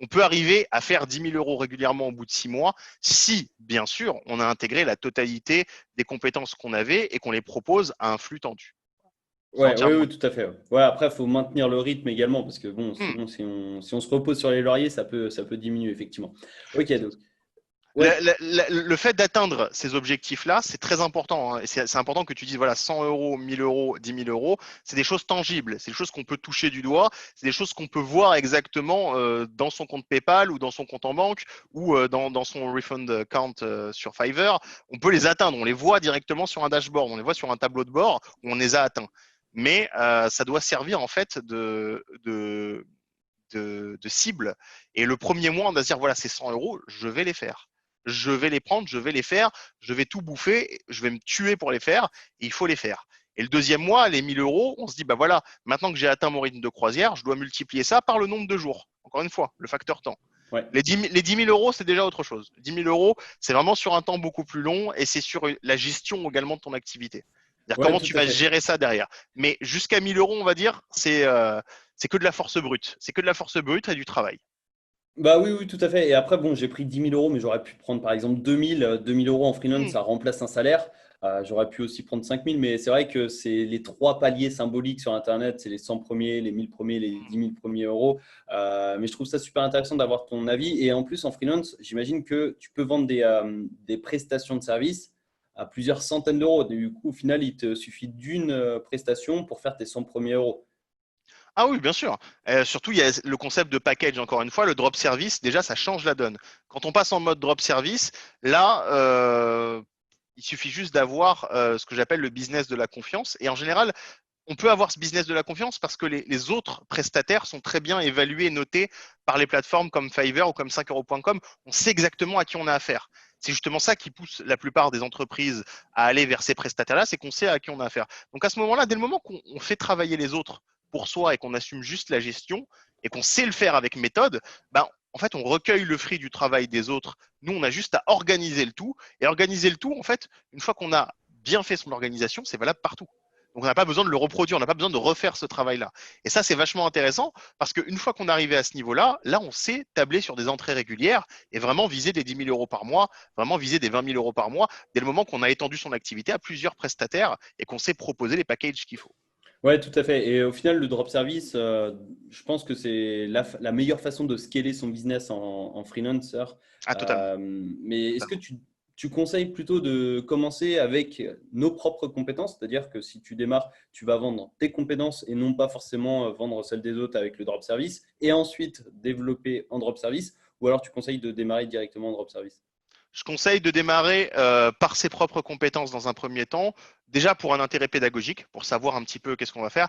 B: On peut arriver à faire 10 000 euros régulièrement au bout de 6 mois si, bien sûr, on a intégré la totalité des compétences qu'on avait et qu'on les propose à un flux tendu. C'est
A: Ouais, oui,
B: entièrement.
A: oui, tout à fait. Ouais. Ouais, après, il faut maintenir le rythme également parce que bon,
B: Hmm.
A: sinon, si on se repose sur les lauriers, ça peut diminuer effectivement. Ok, donc,
B: Le,
A: ouais,
B: le fait d'atteindre ces objectifs-là, c'est très important, hein. Et c'est important que tu dises, voilà, 100 euros, 1000 euros, 10 000 euros, c'est des choses tangibles, c'est des choses qu'on peut toucher du doigt, c'est des choses qu'on peut voir exactement dans son compte PayPal ou dans son compte en banque ou dans son refund account sur Fiverr. On peut les atteindre, on les voit directement sur un dashboard, on les voit sur un tableau de bord où on les a atteints. Mais ça doit servir en fait de cible. Et le premier mois, on va se dire, voilà, c'est 100 euros, je vais les faire. Je vais les prendre, je vais les faire, je vais tout bouffer, je vais me tuer pour les faire, et il faut les faire. Et le deuxième mois, les 1000 euros, on se dit, bah voilà, maintenant que j'ai atteint mon rythme de croisière, je dois multiplier ça par le nombre de jours. Encore une fois, le facteur temps.
A: ouais,
B: Les 10 000 euros, c'est déjà autre chose. 10 000 euros, c'est vraiment sur un temps beaucoup plus long et c'est sur la gestion également de ton activité. C'est-à-dire
A: ouais,
B: comment
A: tout
B: tu
A: à
B: vas
A: fait.
B: gérer ça derrière. Mais jusqu'à 1000 euros, on va dire, c'est que de la force brute. C'est que de la force brute et du travail.
A: Bah oui, oui, tout à fait. Et après, bon, j'ai pris 10 000 euros, mais j'aurais pu prendre par exemple 2 000 euros en freelance,
B: Hmm.
A: ça remplace un salaire. J'aurais pu aussi prendre 5 000, mais c'est vrai que c'est les trois paliers symboliques sur Internet, c'est les 100 premiers, les 1000 premiers, les 10 000 premiers euros. Mais je trouve ça super intéressant d'avoir ton avis. Et en plus, en freelance, j'imagine que tu peux vendre des prestations de services à plusieurs centaines d'euros. Du coup, au final, il te suffit d'une prestation pour faire tes 100 premiers euros.
B: Ah oui, bien sûr. Surtout, il y a le concept de package, encore une fois, le drop service, déjà, ça change la donne. Quand on passe en mode drop service, là, il suffit juste d'avoir ce que j'appelle le business de la confiance. Et en général, on peut avoir ce business de la confiance parce que les autres prestataires sont très bien évalués et notés par les plateformes comme Fiverr ou comme 5euros.com. On sait exactement à qui on a affaire. C'est justement ça qui pousse la plupart des entreprises à aller vers ces prestataires-là, c'est qu'on sait à qui on a affaire. Donc à ce moment-là, dès le moment qu'on fait travailler les autres pour soi et qu'on assume juste la gestion et qu'on sait le faire avec méthode, ben, en fait, on recueille le fruit du travail des autres. Nous, on a juste à organiser le tout. Et organiser le tout, en fait, une fois qu'on a bien fait son organisation, c'est valable partout. Donc on n'a pas besoin de le reproduire, on n'a pas besoin de refaire ce travail-là. Et ça, c'est vachement intéressant parce qu'une fois qu'on est arrivé à ce niveau-là, là, on sait tabler sur des entrées régulières et vraiment viser des 10 000 euros par mois, vraiment viser des 20 000 euros par mois, dès le moment qu'on a étendu son activité à plusieurs prestataires et qu'on sait proposer les packages qu'il faut.
A: Ouais, tout à fait. Et au final, le drop service, je pense que c'est la meilleure façon de scaler son business en freelancer.
B: Ah, totalement.
A: Mais est-ce que
B: Totalement.
A: tu conseilles plutôt de commencer avec nos propres compétences? C'est-à-dire que si tu démarres, tu vas vendre tes compétences et non pas forcément vendre celles des autres avec le drop service et ensuite développer en drop service, ou alors tu conseilles de démarrer directement en drop service?
B: Je conseille de démarrer par ses propres compétences dans un premier temps, déjà pour un intérêt pédagogique, pour savoir un petit peu qu'est-ce qu'on va faire.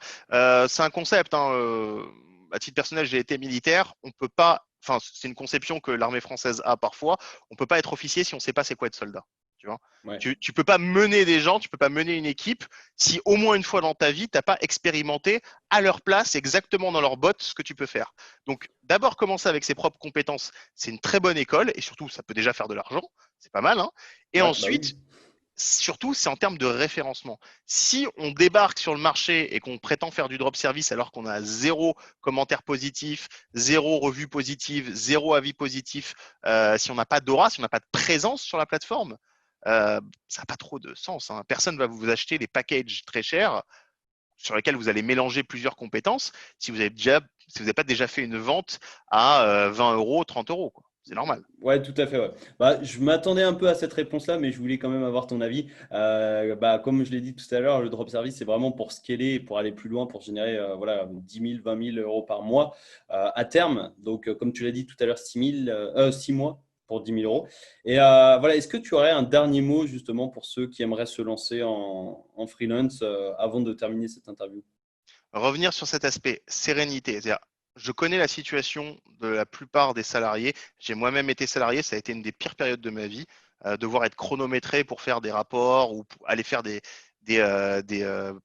B: C'est un concept, hein, à titre personnel, j'ai été militaire, on peut pas, enfin, c'est une conception que l'armée française a parfois, on peut pas être officier si on sait pas c'est quoi être soldat. Tu vois,
A: Ouais.
B: tu peux pas mener des gens, tu peux pas mener une équipe si au moins une fois dans ta vie, tu n'as pas expérimenté à leur place, exactement dans leurs bottes, ce que tu peux faire. Donc, d'abord commencer avec ses propres compétences, c'est une très bonne école et surtout, ça peut déjà faire de l'argent, c'est pas mal, hein. Et
A: Ouais, bah oui.
B: ensuite, surtout, c'est en termes de référencement. Si on débarque sur le marché et qu'on prétend faire du drop service alors qu'on a zéro commentaire positif, zéro revue positive, zéro avis positif, si on n'a pas d'aura, si on n'a pas de présence sur la plateforme, ça n'a pas trop de sens, hein. Personne ne va vous acheter les packages très chers sur lesquels vous allez mélanger plusieurs compétences si vous n'avez pas déjà fait une vente à 20 euros, 30 euros, quoi. C'est normal.
A: Ouais, tout à fait. Ouais. Bah, je m'attendais un peu à cette réponse-là, mais je voulais quand même avoir ton avis. Bah, comme je l'ai dit tout à l'heure, le drop service, c'est vraiment pour scaler, et pour aller plus loin, pour générer voilà, 10 000, 20 000 euros par mois à terme. Donc, comme tu l'as dit tout à l'heure, 6 mois pour 10 000 euros. Et voilà, est-ce que tu aurais un dernier mot justement pour ceux qui aimeraient se lancer en freelance avant de terminer cette interview?
B: Revenir sur cet aspect sérénité, c'est-à-dire je connais la situation de la plupart des salariés. J'ai moi-même été salarié, ça a été une des pires périodes de ma vie, devoir être chronométré pour faire des rapports ou pour aller faire des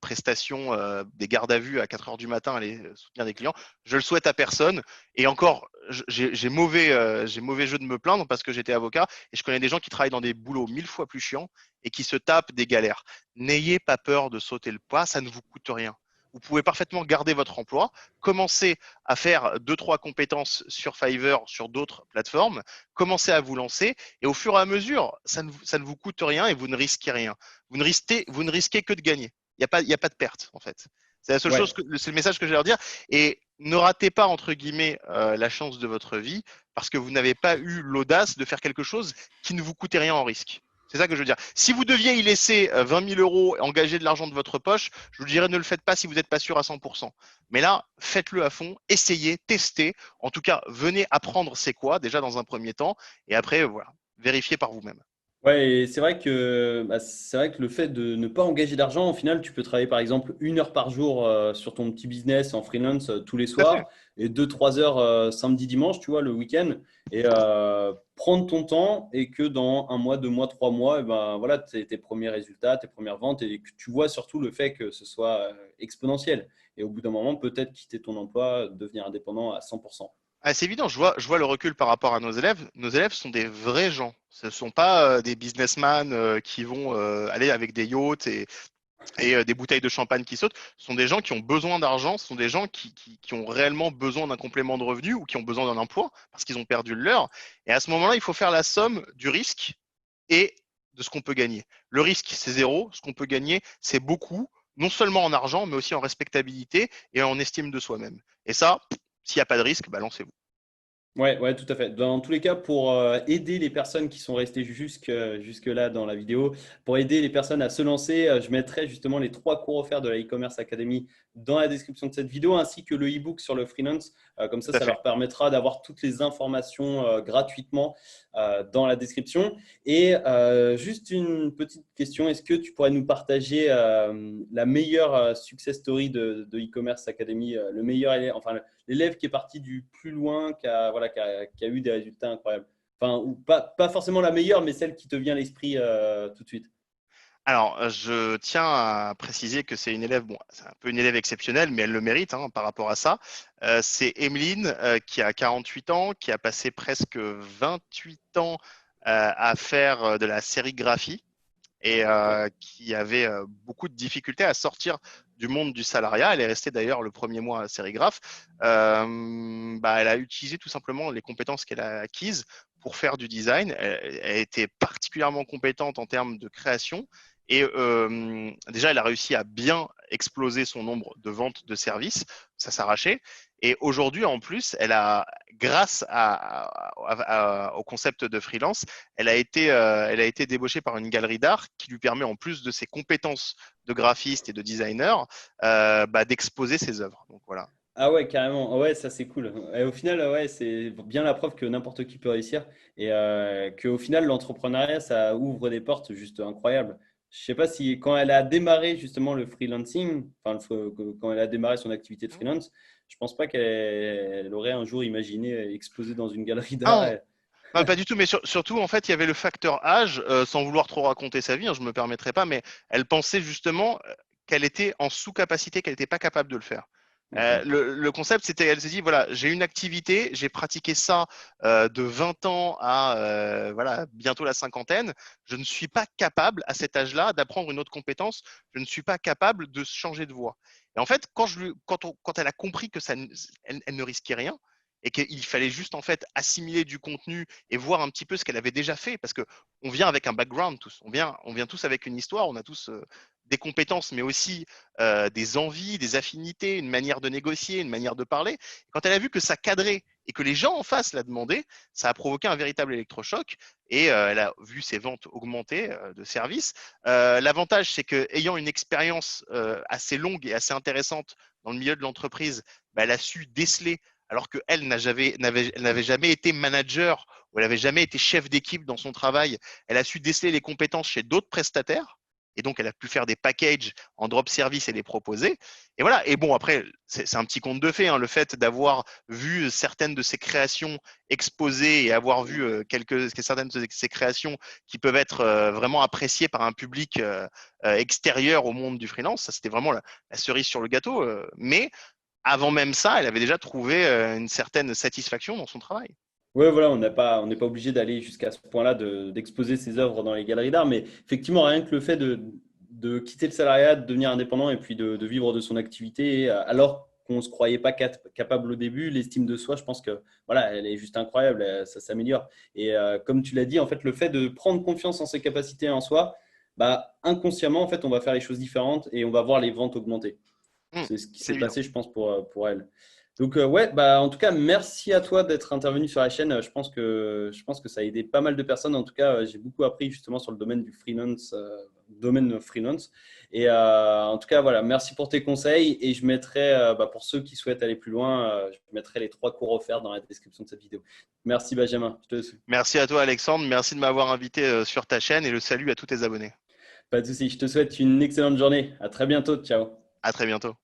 B: prestations, des gardes à vue à 4 heures du matin, aller soutenir des clients. Je le souhaite à personne. Et encore, j'ai mauvais jeu de me plaindre parce que j'étais avocat et je connais des gens qui travaillent dans des boulots 1000 fois plus chiants et qui se tapent des galères. N'ayez pas peur de sauter le pas, ça ne vous coûte rien. Vous pouvez parfaitement garder votre emploi, commencer à faire 2-3 compétences sur Fiverr, sur d'autres plateformes, commencer à vous lancer et au fur et à mesure, ça ne vous coûte rien et vous ne risquez rien. Vous ne risquez que de gagner. Il y a pas de perte en fait. C'est la seule chose,
A: Ouais.
B: c'est le message que je vais leur dire. Et ne ratez pas entre guillemets la chance de votre vie parce que vous n'avez pas eu l'audace de faire quelque chose qui ne vous coûtait rien en risque. C'est ça que je veux dire. Si vous deviez y laisser 20 000 euros, engager de l'argent de votre poche, je vous dirais ne le faites pas si vous n'êtes pas sûr à 100%. Mais là, faites-le à fond, essayez, testez. En tout cas, venez apprendre c'est quoi déjà dans un premier temps, et après, voilà, vérifiez par vous-même.
A: Ouais, et c'est vrai que le fait de ne pas engager d'argent, au final, tu peux travailler par exemple 1 heure par jour sur ton petit business en freelance tous les
B: Tout à fait.
A: soirs et 2, 3 heures samedi, dimanche, tu vois, le week-end, et prendre ton temps et que dans 1 mois, 2 mois, 3 mois, et ben voilà, tes premiers résultats, tes premières ventes et que tu vois surtout le fait que ce soit exponentiel. Et au bout d'un moment, peut-être quitter ton emploi, devenir indépendant à 100%.
B: Ah, c'est évident, je vois le recul par rapport à nos élèves. Nos élèves sont des vrais gens. Ce ne sont pas des businessmen qui vont aller avec des yachts et des bouteilles de champagne qui sautent. Ce sont des gens qui ont besoin d'argent, ce sont des gens qui ont réellement besoin d'un complément de revenu ou qui ont besoin d'un emploi parce qu'ils ont perdu le leur. Et à ce moment-là, il faut faire la somme du risque et de ce qu'on peut gagner. Le risque, c'est zéro. Ce qu'on peut gagner, c'est beaucoup, non seulement en argent, mais aussi en respectabilité et en estime de soi-même. Et ça, s'il n'y a pas de risque, bah, lancez-vous.
A: Ouais, ouais, tout à fait. Dans tous les cas, pour aider les personnes qui sont restées jusque-là dans la vidéo, pour aider les personnes à se lancer, je mettrai justement les 3 cours offerts de la e-commerce academy dans la description de cette vidéo, ainsi que le e-book sur le freelance. Comme
B: Tout à
A: ça
B: fait.
A: leur permettra d'avoir toutes les informations gratuitement dans la description. Et juste une petite question, est-ce que tu pourrais nous partager la meilleure success story de e-commerce academy, le meilleur élève, enfin l'élève qui est parti du plus loin, voilà, qui a eu des résultats incroyables. Enfin, ou pas forcément la meilleure, mais celle qui te vient à l'esprit tout de suite.
B: Alors, je tiens à préciser que c'est une élève, bon, c'est un peu une élève exceptionnelle, mais elle le mérite hein, par rapport à ça. C'est Emeline qui a 48 ans, qui a passé presque 28 ans à faire de la sérigraphie et
A: Ok.
B: qui avait beaucoup de difficultés à sortir du monde du salariat. Elle est restée d'ailleurs le premier mois sérigraphe. Bah, elle a utilisé tout simplement les compétences qu'elle a acquises pour faire du design. Elle était particulièrement compétente en termes de création. Et déjà, elle a réussi à bien exploser son nombre de ventes de services. Ça s'arrachait. Et aujourd'hui, en plus, grâce au concept de freelance, elle a été débauchée par une galerie d'art qui lui permet, en plus de ses compétences de graphiste et de designer, bah, d'exposer ses œuvres. Donc voilà.
A: Ah ouais, carrément. Ah ouais, ça c'est cool. Et au final, ouais, c'est bien la preuve que n'importe qui peut réussir et qu'au final, l'entrepreneuriat, ça ouvre des portes juste incroyables. Je sais pas si quand elle a démarré justement le freelancing, enfin quand elle a démarré son activité de freelance, je pense pas qu'elle aurait un jour imaginé exposer dans une galerie d'art.
B: Ah, non, pas du tout, mais surtout, en fait, il y avait le facteur âge, sans vouloir trop raconter sa vie, hein, je ne me permettrai pas, mais elle pensait justement qu'elle était en sous-capacité, qu'elle n'était pas capable de le faire.
A: D'accord.
B: Le concept, c'était, elle s'est dit, voilà, j'ai une activité, j'ai pratiqué ça de 20 ans à voilà, bientôt la cinquantaine. Je ne suis pas capable, à cet âge-là, d'apprendre une autre compétence. Je ne suis pas capable de changer de voie. Et en fait, quand elle a compris que elle ne risquait rien et qu'il fallait juste en fait assimiler du contenu et voir un petit peu ce qu'elle avait déjà fait, parce que on vient avec un background tous, on vient tous avec une histoire, on a tous des compétences, mais aussi des envies, des affinités, une manière de négocier, une manière de parler. Quand elle a vu que ça cadrait et que les gens en face la demandaient, ça a provoqué un véritable électrochoc et elle a vu ses ventes augmenter de services. L'avantage, c'est qu'ayant une expérience assez longue et assez intéressante dans le milieu de l'entreprise, bah, elle a su déceler, alors qu'elle n'avait jamais été manager ou elle n'avait jamais été chef d'équipe dans son travail, elle a su déceler les compétences chez d'autres prestataires. Et donc, elle a pu faire des packages en drop service et les proposer. Et voilà. Et bon, après, c'est un petit conte de fées, hein, le fait d'avoir vu certaines de ses créations exposées et avoir vu certaines de ses créations qui peuvent être vraiment appréciées par un public extérieur au monde du freelance. Ça, c'était vraiment la cerise sur le gâteau. Mais avant même ça, elle avait déjà trouvé une certaine satisfaction dans son travail.
A: Ouais, voilà, on n'est pas obligé d'aller jusqu'à ce point-là d'exposer ses œuvres dans les galeries d'art, mais effectivement, rien que le fait de quitter le salariat, de devenir indépendant et puis de vivre de son activité, alors qu'on ne se croyait pas capable au début, l'estime de soi, je pense que voilà, elle est juste incroyable, ça s'améliore. Et comme tu l'as dit, en fait, le fait de prendre confiance en ses capacités en soi, bah, inconsciemment, en fait, on va faire les choses différentes et on va voir les ventes augmenter. C'est ce qui
B: C'est
A: s'est
B: évident.
A: passé, je pense, pour elle. Donc, ouais, bah, en tout cas, merci à toi d'être intervenu sur la chaîne. Je pense que ça a aidé pas mal de personnes. En tout cas, j'ai beaucoup appris justement sur le domaine du freelance, domaine freelance. Et en tout cas, voilà, merci pour tes conseils. Et je mettrai, bah, pour ceux qui souhaitent aller plus loin, je mettrai les 3 cours offerts dans la description de cette vidéo. Merci, Benjamin.
B: Merci à toi, Alexandre. Merci de m'avoir invité sur ta chaîne et le salut à tous tes abonnés.
A: Pas de souci. Je te souhaite une excellente journée. À très bientôt. Ciao.
B: À très bientôt.